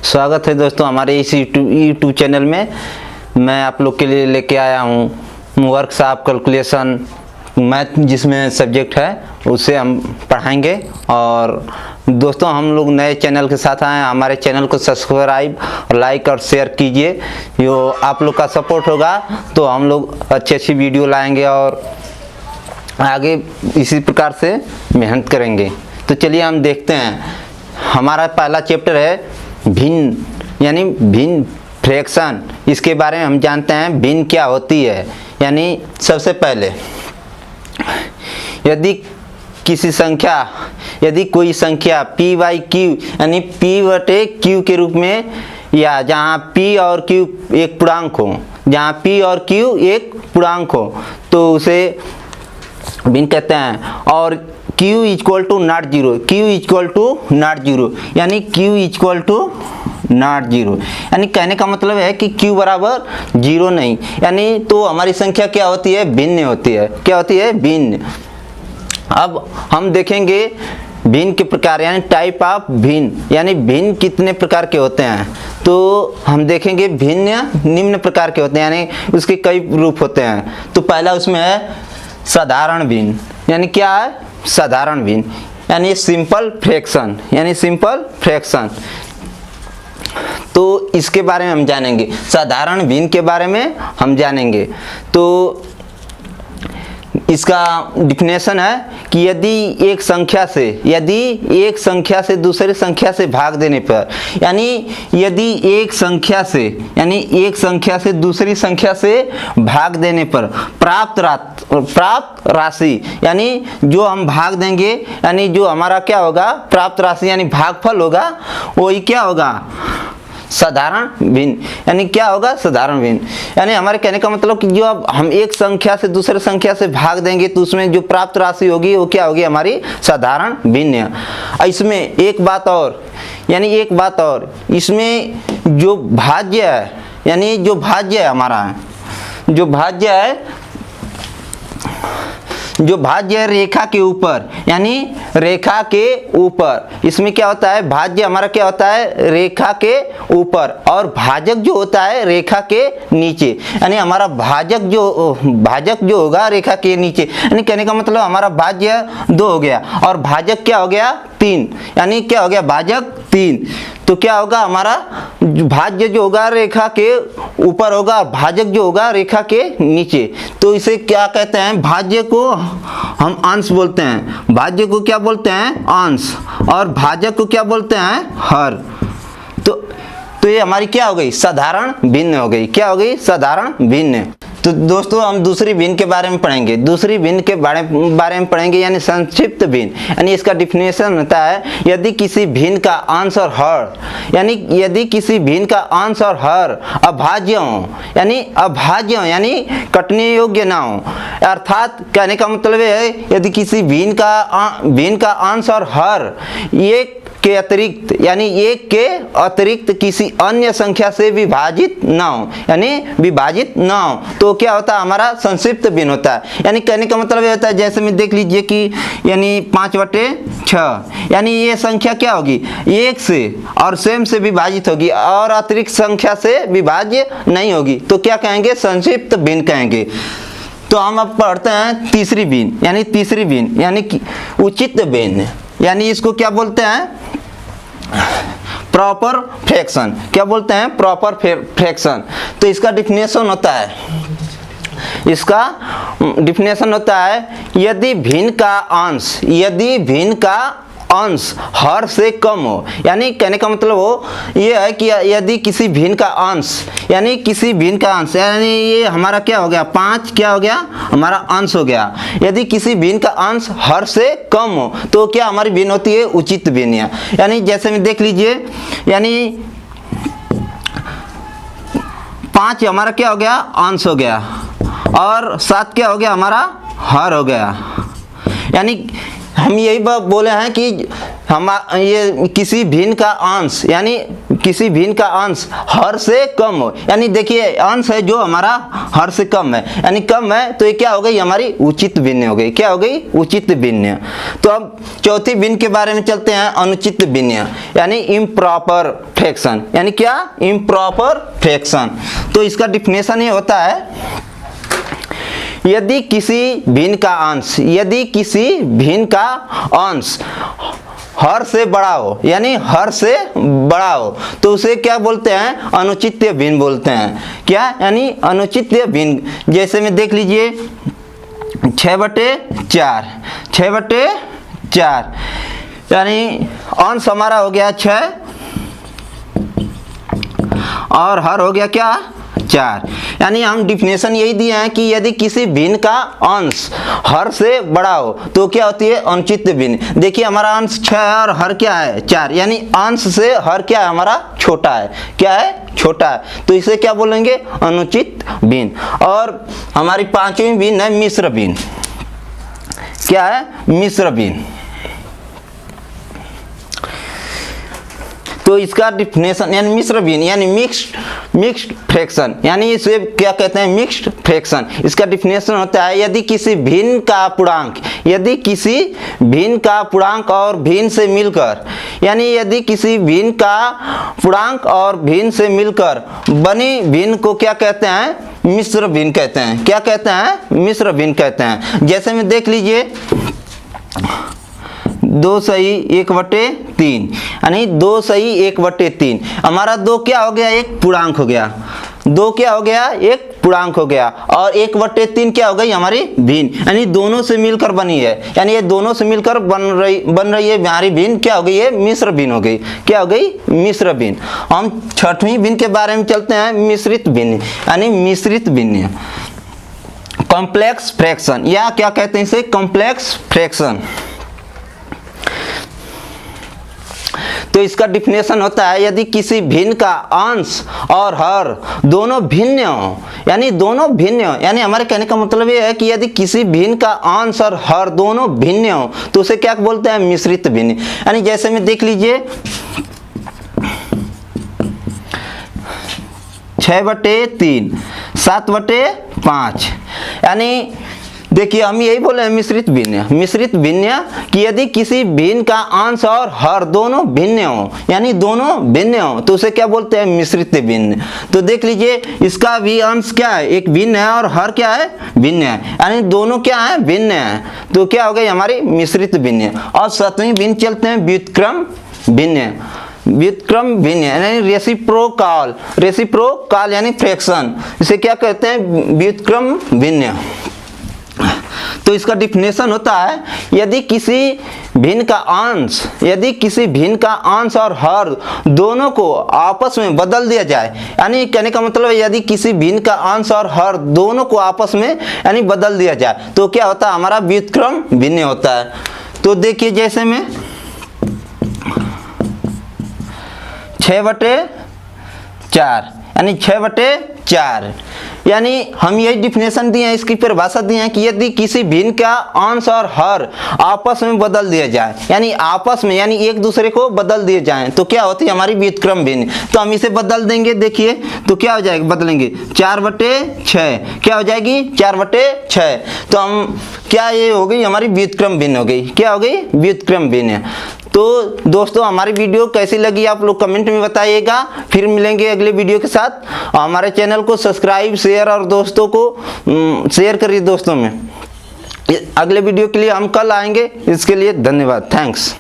स्वागत है दोस्तों हमारे इस यूट्यूब चैनल में। मैं आप लोग के लिए लेके आया हूँ वर्कशॉप कैलकुलेशन मैथ, जिसमें सब्जेक्ट है उसे हम पढ़ाएंगे। और दोस्तों हम लोग नए चैनल के साथ आए हैं, हमारे चैनल को सब्सक्राइब, लाइक और शेयर कीजिए। जो आप लोग का सपोर्ट होगा तो हम लोग अच्छी वीडियो लाएंगे और आगे इसी प्रकार से मेहनत करेंगे। तो चलिए हम देखते हैं। हमारा पहला चैप्टर है भिन्न, यानी भिन्न फ्रैक्शन। इसके बारे में हम जानते हैं भिन्न क्या होती है। यानी सबसे पहले यदि कोई संख्या p बाई क्यू यानी p बटे क्यू के रूप में, या जहाँ p और q एक पूर्णांक हो, जहाँ p और q एक पूर्णांक हो तो उसे भिन्न कहते हैं। और q equal to not zero, q equal to not zero, यानी q equal to not zero, यानी कहने का मतलब है कि q बराबर जीरो नहीं। यानी तो हमारी संख्या क्या होती है? भिन्न होती है। क्या होती है? भिन्न। अब हम देखेंगे भिन्न के प्रकार, यानी टाइप ऑफ भिन्न, यानी भिन्न कितने प्रकार के होते हैं। तो हम देखेंगे भिन्न निम्न प्रकार के होते हैं, यानी उसके कई रूप होते हैं। तो पहला उसमें है साधारण भिन्न। यानी क्या है? साधारण भिन्न, यानी सिंपल फ्रैक्शन, यानी सिंपल फ्रैक्शन। तो इसके बारे में हम जानेंगे, साधारण भिन्न के बारे में हम जानेंगे। तो इसका डिफिनेशन है कि यदि एक संख्या से दूसरे संख्या से भाग देने पर, यानी यदि एक संख्या से दूसरी संख्या से भाग देने पर प्राप्त राशि, यानी जो हम भाग देंगे, यानी जो हमारा क्या होगा? प्राप्त राशि यानी भागफल होगा, वही क्या होगा? साधारण भिन्न। यानी क्या होगा? साधारण भिन्न। यानी हमारे कहने का मतलब कि जो अब हम एक संख्या से दूसरे संख्या से भाग देंगे तो उसमें जो प्राप्त राशि होगी वो क्या होगी? हमारी साधारण भिन्न। इसमें एक बात और, इसमें जो भाज्य है, यानी जो भाज्य है हमारा, जो भाज्य है रेखा के ऊपर, यानी रेखा के ऊपर, इसमें क्या होता है? भाज्य हमारा क्या होता है? रेखा के ऊपर, और भाजक जो होता है रेखा के नीचे। यानी हमारा भाजक जो होगा रेखा के नीचे, यानी कहने का मतलब हमारा भाज्य 2 हो गया और भाजक क्या हो गया? 3। यानी क्या हो गया? भाजक 3। तो क्या होगा? हमारा भाज्य जो होगा रेखा के ऊपर होगा, भाजक जो होगा रेखा के नीचे। तो इसे क्या कहते हैं? भाज्य को हम अंश बोलते हैं। भाज्य को क्या बोलते हैं? अंश। और भाजक को क्या बोलते हैं? हर। तो ये हमारी क्या हो गई? साधारण भिन्न हो गई। क्या हो गई? साधारण भिन्न। तो दोस्तों हम दूसरी भिन्न के बारे में पढ़ेंगे। दूसरी भिन्न के बारे में पढ़ेंगे, यानी संक्षिप्त भिन्न। यानी इसका डिफिनेशन होता है यदि किसी भिन्न का अंश और हर, यानी यदि किसी भिन्न का अंश और हर अभाज्य हो, यानी कटने योग्य ना हो। अर्थात कहने का मतलब है यदि किसी भिन्न का अंश और हर एक के अतिरिक्त किसी अन्य संख्या से विभाजित ना हो, तो क्या होता है? हमारा संक्षिप्त भिन्न होता है। यानी कहने का मतलब ये होता है, जैसे में देख लीजिए कि यानी 5/6, यानी ये संख्या क्या होगी? 1 से और स्वयं से विभाजित होगी और अतिरिक्त संख्या से विभाज्य नहीं होगी। तो क्या कहेंगे? संक्षिप्त भिन्न कहेंगे। तो हम अब पढ़ते हैं तीसरी भिन्न, यानी कि उचित भिन्न। यानी इसको क्या बोलते हैं? Proper fraction. क्या बोलते हैं? Proper fraction. तो इसका डिफिनेशन होता है यदि भिन्न का अंश हर से कम हो। यानी कहने का मतलब हो ये है कि यदि किसी भिन्न का अंश, यानी ये हमारा क्या हो गया? 5 क्या हो गया? हमारा अंश हो गया। यदि किसी भिन्न का अंश हर से कम हो तो क्या हमारी भिन्न होती है? उचित भिन्न। यानी जैसे में देख लीजिए, यानी 5 हमारा क्या हो गया? अंश हो गया, और 7 क्या हो गया? हमारा हर हो गया। यानी हम यही बोले हैं कि हम ये किसी भिन्न का अंश, यानी किसी भिन्न का अंश हर से कम हो, यानी देखिए अंश है जो हमारा हर से कम है, यानी कम है, तो ये क्या हो गई हमारी उचित भिन्न हो गई। क्या हो गई? उचित भिन्न। तो अब चौथी भिन्न के बारे में चलते हैं, अनुचित भिन्न, यानी इम्प्रॉपर फ्रैक्शन। यानी क्या? Improper fraction. तो इसका डिफिनेशन ये होता है, यदि किसी भिन्न का अंश, यदि किसी भिन्न का अंश हर से बड़ा हो, यानी हर से बड़ा हो, तो उसे क्या बोलते हैं? अनुचित भिन्न बोलते हैं। क्या? यानी अनुचित भिन्न। जैसे में देख लीजिए 6/4, 6/4, यानी अंश हमारा हो गया 6 और हर हो गया क्या? 4। यानी हम डिफिनेशन यही दिए हैं कि यदि किसी भिन्न का अंश हर से बड़ा हो तो क्या होती है? अनुचित भिन्न। देखिए हमारा अंश 6 है और हर क्या है? 4, यानी अंश से हर क्या है? हमारा छोटा है। क्या है? छोटा है। तो इसे क्या बोलेंगे? अनुचित भिन्न। और हमारी पांचवी भिन्न है मिश्र भिन्न। क्या है? मिश्र भिन्न। तो इसका डिफिनेशन, यानी मिश्र भिन्न यानी मिक्स्ड फ्रैक्शन, यानी इसे क्या कहते हैं? Mixed fraction. इसका डिफिनेशन होता है, यदि किसी भिन्न का पूर्णांक, यदि किसी भिन्न का पूर्णांक और भिन्न से मिलकर, यानी यदि किसी भिन्न का पूर्णांक और भिन्न से मिलकर बनी भिन्न को क्या कहते हैं? मिश्र भिन्न कहते हैं। क्या कहते हैं? मिश्र भिन्न कहते हैं। जैसे में देख लीजिए 2 सही 1/3, यानी 2 सही 1/3। हमारा 2 क्या हो गया? एक पूर्णांक हो गया। 2 क्या हो गया? एक पूर्णांक हो गया। और 1/3 क्या हो गई? हमारी भिन्न, यानी दोनों से मिलकर बनी है, यानी ये दोनों से मिलकर बन रही है हमारी भिन्न। क्या हो गई? ये मिश्र भिन्न हो गई। क्या हो गई? मिश्र भिन्न। हम छठवीं भिन्न के बारे में चलते हैं, मिश्रित भिन्न, यानी मिश्रित भिन्न, कॉम्प्लेक्स फ्रैक्शन, या क्या कहते हैं इसे? Complex fraction. तो इसका डिफिनेशन होता है, यदि किसी भिन्न का अंश और हर दोनों भिन्न हो, यानी दोनों भिन्न हो, यानी हमारे कहने का मतलब ये है कि यदि किसी भिन्न का अंश और हर दोनों भिन्न हो तो उसे क्या बोलते हैं? मिश्रित भिन्न। यानी जैसे में देख लीजिए 6/3, 7/5, यानी देखिए हम यही बोले हैं मिश्रित भिन्न। मिश्रित भिन्न कि यदि किसी भिन्न का अंश और हर दोनों भिन्न हो, यानी दोनों भिन्न हो, तो उसे क्या बोलते हैं? मिश्रित भिन्न। तो देख लीजिए इसका भी अंश क्या है? एक भिन्न है और हर क्या है? भिन्न है, यानी दोनों क्या है? भिन्न है। तो क्या हो गई? हमारी मिश्रित भिन्न। और सातवीं भिन्न चलते हैं, व्युत्क्रम भिन्न। व्युत्क्रम भिन्न यानी रेसिप्रोकाल, रेसिप्रोकाल यानी फ्रैक्शन, इसे क्या कहते हैं? व्युत्क्रम भिन्न। तो इसका डिफिनेशन होता है, यदि किसी भिन्न का अंश, यदि किसी भिन्न का अंश और हर दोनों को आपस में बदल दिया जाए, यानी कहने का मतलब है यदि किसी भिन्न का अंश और हर दोनों को आपस में यानी बदल दिया जाए तो क्या होता है? हमारा व्युत्क्रम भिन्न होता है। तो देखिए जैसे में 6/4, यानी 6/4, यानी हम यही डिफिनेशन दिए हैं, इसकी परिभाषा दी है कि यदि किसी भिन्न का अंश और हर आपस में बदल दिया जाए, यानी आपस में, यानी एक दूसरे को बदल दिए जाएं, तो क्या होती है? हमारी व्युत्क्रम भिन्न। तो हम इसे बदल देंगे, देखिए तो क्या हो जाएगा? बदलेंगे 4/6, क्या हो जाएगी? 4/6। तो हम क्या, ये हो गई हमारी व्युत्क्रम भिन्न हो गई। क्या हो गई? व्युत्क्रम भिन्न। तो दोस्तों हमारी वीडियो कैसी लगी आप लोग कमेंट में बताइएगा। फिर मिलेंगे अगले वीडियो के साथ। हमारे चैनल को सब्सक्राइब, शेयर और दोस्तों को शेयर करिए दोस्तों में। अगले वीडियो के लिए हम कल आएंगे। इसके लिए धन्यवाद। थैंक्स।